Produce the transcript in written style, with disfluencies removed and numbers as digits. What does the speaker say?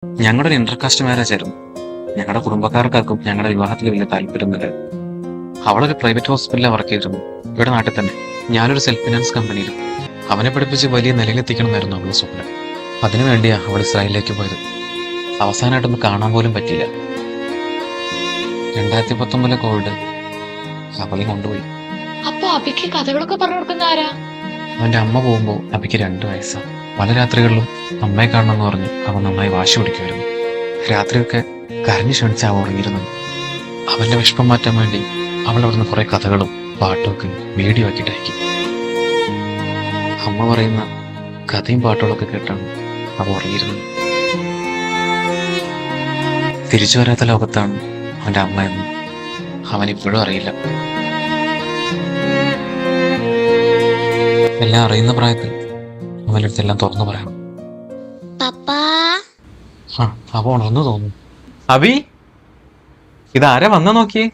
ഞങ്ങളുടെ ഒരു intercaste marriage ആയിരുന്നു. ഞങ്ങളുടെ കുടുംബക്കാർക്കാർക്കും ഞങ്ങളുടെ വിവാഹത്തിൽ വലിയ താല്പര്യമൊന്നുമില്ല. അവളൊരു പ്രൈവറ്റ് ഹോസ്പിറ്റലിൽ വർക്ക് ചെയ്തിരുന്നു, ഇവിടെ നാട്ടിൽ തന്നെ. ഞാനൊരു സെൽഫ് ഫിനാൻസ് കമ്പനിയിൽ. അവനെ പഠിപ്പിച്ച് വലിയ നിലയിലെത്തിക്കണമെന്നായിരുന്നു അവളുടെ സ്വപ്നം. അതിനുവേണ്ടിയാ അവൾ ഇസ്രായേലിലേക്ക് പോയത്. അവസാനമായിട്ടൊന്ന് കാണാൻ പോലും പറ്റിയില്ല. 2019 കോവിഡ് അവളെ കൊണ്ടുപോയി. അപ്പൊ അബിക്ക് കഥകളൊക്കെ പറഞ്ഞു കൊടുക്കുന്ന ആരാ? അവന്റെ അമ്മ പോകുമ്പോൾ അബിക്ക് 2 വയസ്സാണ്. പല രാത്രികളിലും അമ്മയെ കാണണമെന്ന് പറഞ്ഞ് അവൻ നന്നായി വാശി പിടിക്കുമായിരുന്നു. രാത്രിയൊക്കെ കരഞ്ഞു ക്ഷണിച്ച് അവൻ ഉറങ്ങിയിരുന്നു. അവന്റെ വിഷമം മാറ്റാൻ വേണ്ടി അവൾ അവിടുന്ന് കുറെ കഥകളും പാട്ടുമൊക്കെ വീഡിയോ ആക്കിയിട്ട് അയക്കും. അമ്മ പറയുന്ന കഥയും പാട്ടുകളൊക്കെ കേട്ടാണ് അവ ഉറങ്ങിയിരുന്നത്. തിരിച്ചു വരാത്ത ലോകത്താണ് അവന്റെ അമ്മ എന്ന് അവൻ ഇപ്പോഴും അറിയില്ല. എല്ലാം അറിയുന്ന പ്രായത്തിൽ അവൻ്റെ അടുത്തെല്ലാം തുറന്നു പറയണം. അവ ഉണർന്നു തോന്നുന്നു. അബി, ഇതാരാ വന്ന നോക്കിയേ?